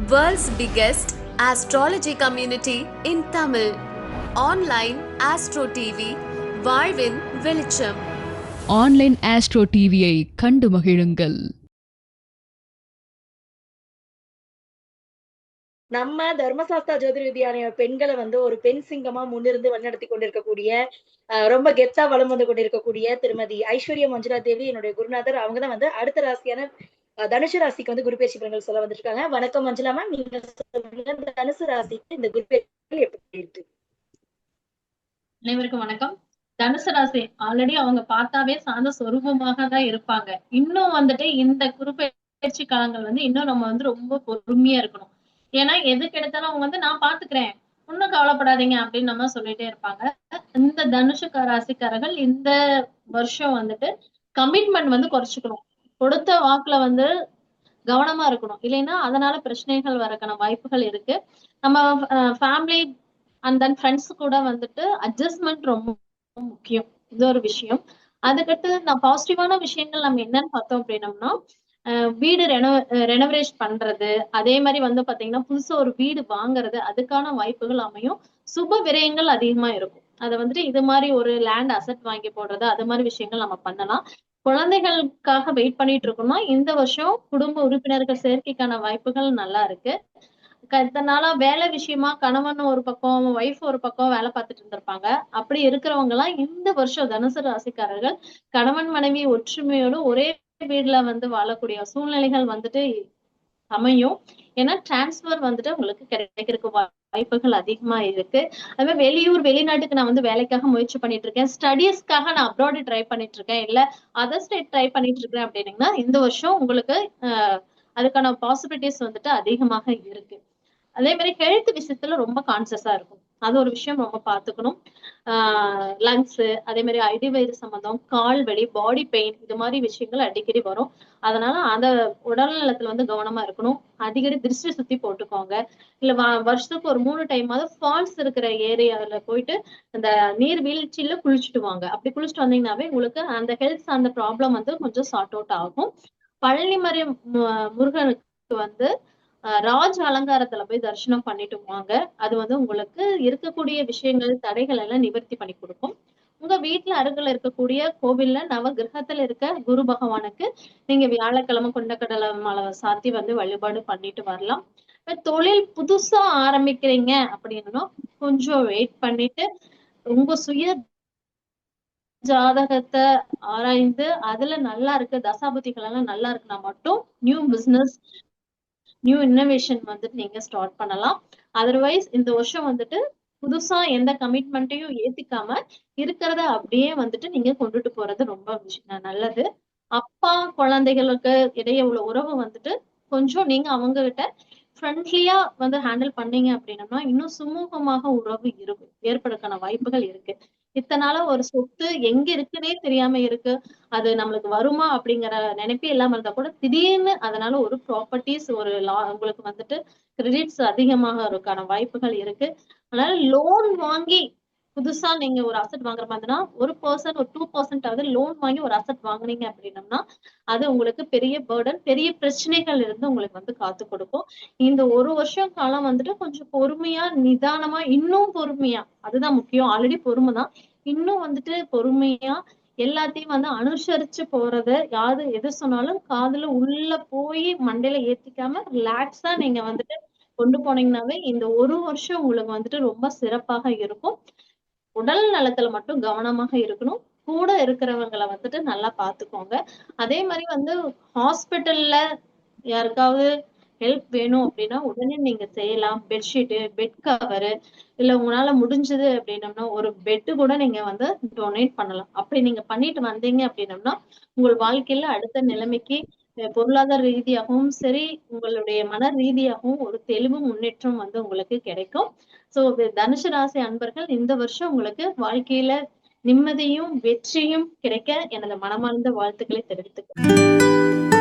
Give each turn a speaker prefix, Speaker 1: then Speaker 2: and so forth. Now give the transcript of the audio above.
Speaker 1: World's biggest astrology community in Tamil. Online Astro TV, வாழ்வின் வெளிச்சம்.
Speaker 2: Online astro டிவியை கண்டு மகிழுங்கள்.
Speaker 3: நம்ம தர்மசாஸ்தா ஜோதிர்வித்யாலய பெண்களை ஒரு பெண் சிங்கமா முன்னிருந்து வழிநடத்தி கொண்டிருக்கக்கூடிய ரொம்ப கெத்தா வளம் வந்து கொண்டிருக்கக்கூடிய திருமதி ஐஸ்வர்யா மஞ்சுளா தேவி என்னுடைய குருநாதர். அவங்கதான் அடுத்த ராசியான தனுசு ராசிக்கு குரு பயிற்சி பலன்கள் சொல்ல வந்திருக்காங்க. வணக்கம் மஞ்சுளா மேம், நீங்க சொல்லுங்க தனுசு ராசிக்கு இந்த குரு பயிற்சி எப்படி இருக்கு?
Speaker 4: அனைவருக்கும் வணக்கம். தனுசு ராசி ஆல்ரெடி அவங்க பார்த்தாவே சார்ந்த சொரூபமாக தான் இருப்பாங்க. இன்னும் இந்த குரு பயிற்சி காலங்கள் இன்னும் நம்ம ரொம்ப பொறுமையா இருக்கணும். ஏன்னா எதுக்கு எடுத்தாலும் அவங்க நான் பாத்துக்கிறேன், ஒன்னும் கவலைப்படாதீங்க அப்படின்னு நம்ம சொல்லிட்டே இருப்பாங்க. இந்த தனுஷு ராசிக்காரர்கள் இந்த வருஷம் கமிட்மெண்ட் குறைச்சுக்கணும். கொடுத்த வாக்குல கவனமா இருக்கணும். இல்லைன்னா அதனால பிரச்சனைகள் வரக்கான வாய்ப்புகள் இருக்கு. நம்ம ஃபேமிலி அண்ட் தென் ஃப்ரெண்ட்ஸ் கூட அட்ஜஸ்ட்மெண்ட் ரொம்ப முக்கியம். இது ஒரு விஷயம். அதுக்கடுத்து நான் பாசிட்டிவான விஷயங்கள் நம்ம என்னன்னு பார்த்தோம் அப்படின்னம்னா, வீடு ரெனோவேட் பண்றது, அதே மாதிரி பாத்தீங்கன்னா புதுசா ஒரு வீடு வாங்குறது, அதுக்கான வாய்ப்புகள் அமையும். சுப விரயங்கள் அதிகமா இருக்கும். அதை இது மாதிரி ஒரு லேண்ட் அசெட் வாங்கி போடுறது, அது மாதிரி விஷயங்கள் நம்ம பண்ணலாம். குழந்தைகளுக்காக வெயிட் பண்ணிட்டு இருக்கோம்னா இந்த வருஷம் குடும்ப உறுப்பினர்கள் சேர்க்கைக்கான வாய்ப்புகள் நல்லா இருக்கு. இதனால வேலை விஷயமா கணவன் ஒரு பக்கம், ஒய்ஃப் ஒரு பக்கம் வேலை பார்த்துட்டு இருந்திருப்பாங்க. அப்படி இருக்கிறவங்க எல்லாம் இந்த வருஷம் தனுசு ராசிக்காரர்கள் கணவன் மனைவி ஒற்றுமையோடு ஒரே வீடுல வாழக்கூடிய சூழ்நிலைகள் அமையும். ஏன்னா டிரான்ஸ்பர் உங்களுக்கு கிடைக்கிறதுக்கு வாய்ப்புகள் அதிகமா இருக்கு. அது மாதிரி வெளியூர் வெளிநாட்டுக்கு நான் வேலைக்காக முயற்சி பண்ணிட்டு இருக்கேன், ஸ்டடீஸ்க்காக நான் அப்ராட் ட்ரை பண்ணிட்டு இருக்கேன், இல்ல அதர் ஸ்டேட் ட்ரை பண்ணிட்டு இருக்கேன் அப்படின்னீங்கன்னா இந்த வருஷம் உங்களுக்கு அதுக்கான பாசிபிலிட்டிஸ் அதிகமாக இருக்கு. அதே மாதிரி ஹெல்த் விஷயத்துல ரொம்ப கான்சியஸா இருக்கும். அது ஒரு விஷயம் ரொம்ப பாத்துக்கணும். லங்ஸ், அதே மாதிரி அடிவயிறு சம்பந்தம், கால் வலி, பாடி பெயின், இது மாதிரி விஷயங்கள் அடிக்கடி வரும். அதனால அந்த உடல் நலத்துல கவனமா இருக்கணும். அடிக்கடி திருஷ்டி சுத்தி போட்டுக்கோங்க. இல்ல வருஷத்துக்கு ஒரு 3 டைமாவது ஃபால்ஸ் இருக்கிற ஏரியால போயிட்டு அந்த நீர் வீழ்ச்சியில குளிச்சுட்டு வாங்க. அப்படி குளிச்சுட்டு வந்தீங்கன்னாவே உங்களுக்கு அந்த ஹெல்த் அந்த ப்ராப்ளம் கொஞ்சம் சார்ட் அவுட் ஆகும். பழனிமலை முருகனுக்கு ராஜ அலங்காரத்துல போய் தரிசனம் பண்ணிட்டு வாங்க. அது உங்களுக்கு இருக்கக்கூடிய விஷயங்கள், தடைகள் எல்லாம் நிவர்த்தி பண்ணி கொடுக்கும். உங்க வீட்டுல அருகில் இருக்கக்கூடிய கோவில்ல நவ கிரகத்துல இருக்க குரு பகவானுக்கு நீங்க வியாழக்கிழமை கொண்டக்கடலை மாலை சாத்தி வழிபாடு பண்ணிட்டு வரலாம். தொழில் புதுசா ஆரம்பிக்கிறீங்க அப்படின்னா கொஞ்சம் வெயிட் பண்ணிட்டு உங்க சுய ஜாதகத்தை ஆராய்ந்து அதுல நல்லா இருக்கு, தசாபதிகள் எல்லாம் நல்லா இருக்குன்னா மட்டும் நியூ பிசினஸ், நியூ இன்னோவேஷன் நீங்க ஸ்டார்ட் பண்ணலாம். அதர்வைஸ் இந்த வருஷம் புதுசா எந்த கமிட்மெண்ட்டையும் ஏத்திக்காம இருக்கிறத அப்படியே நீங்க கொண்டுட்டு போறது ரொம்ப நல்லது. அப்பா குழந்தைகளுக்கு இடையே உள்ள உறவு கொஞ்சம் நீங்க அவங்க கிட்ட ஃப்ரெண்ட்லியா ஹேண்டில் பண்ணீங்க அப்படின்னம்னா இன்னும் சுமூகமாக உறவு ஏற்படுறதுக்கான வாய்ப்புகள் இருக்கு. இத்தனால ஒரு சொத்து எங்க இருக்குன்னே தெரியாம இருக்கு, அது நம்மளுக்கு வருமா அப்படிங்கிற நினைப்பே இல்லாம இருந்தா கூட திடீர்னு அதனால ஒரு ப்ராப்பர்ட்டிஸ் ஒரு உங்களுக்கு கிரெடிட்ஸ் அதிகமாக இருக்கான வாய்ப்புகள் இருக்கு. அதனால லோன் வாங்கி புதுசா நீங்க ஒரு அசெட் வாங்குற மாதிரினா 1% ஒரு 2% லோன் வாங்கி ஒரு அசெட் வாங்குனீங்க அப்படின்னம்னா அது உங்களுக்கு பெரிய பேர்டன், பெரிய பிரச்சனைகள் இருந்து உங்களுக்கு காத்து கொடுக்கும். இந்த ஒரு வருஷம் காலம் கொஞ்சம் பொறுமையா, நிதானமா, இன்னும் பொறுமையா, அதுதான் முக்கியம். ஆல்ரெடி பொறுமைதான், இன்னும் பொறுமையா எல்லாத்தையும் அனுசரிச்சு போறத, யாரு எது சொன்னாலும் காதுல உள்ள போய் மண்டையில ஏத்திக்காம ரிலாக்ஸா நீங்க கொண்டு போனீங்கன்னாவே இந்த ஒரு வருஷம் உங்களுக்கு ரொம்ப சிறப்பாக இருக்கும். உடல் நலத்துல மட்டும் கவனமாக இருக்கணும். கூட இருக்கிறவங்களை நல்லா பாத்துக்கோங்க. அதே மாதிரி ஹாஸ்பிட்டல்ல யாருக்காவது ஹெல்ப் வேணும் அப்படின்னா உடனே நீங்க செய்யலாம். பெட்ஷீட்டு, பெட் கவரு, இல்ல உங்களால முடிஞ்சது அப்படின்னம்னா ஒரு பெட்டு கூட நீங்க டொனேட் பண்ணலாம். அப்படி நீங்க பண்ணிட்டு வந்தீங்க அப்படின்னம்னா உங்கள் வாழ்க்கையில அடுத்த நிலைமைக்கு பொருளாதார ரீதியாகவும் சரி, உங்களுடைய மன ரீதியாகவும் ஒரு தெளிவும் முன்னேற்றம் உங்களுக்கு கிடைக்கும். சோ தனுசு ராசி அன்பர்கள் இந்த வருஷம் உங்களுக்கு வாழ்க்கையில நிம்மதியும் வெற்றியும் கிடைக்க எனது மனமார்ந்த வாழ்த்துக்களை தெரிவித்துக்கிறேன்.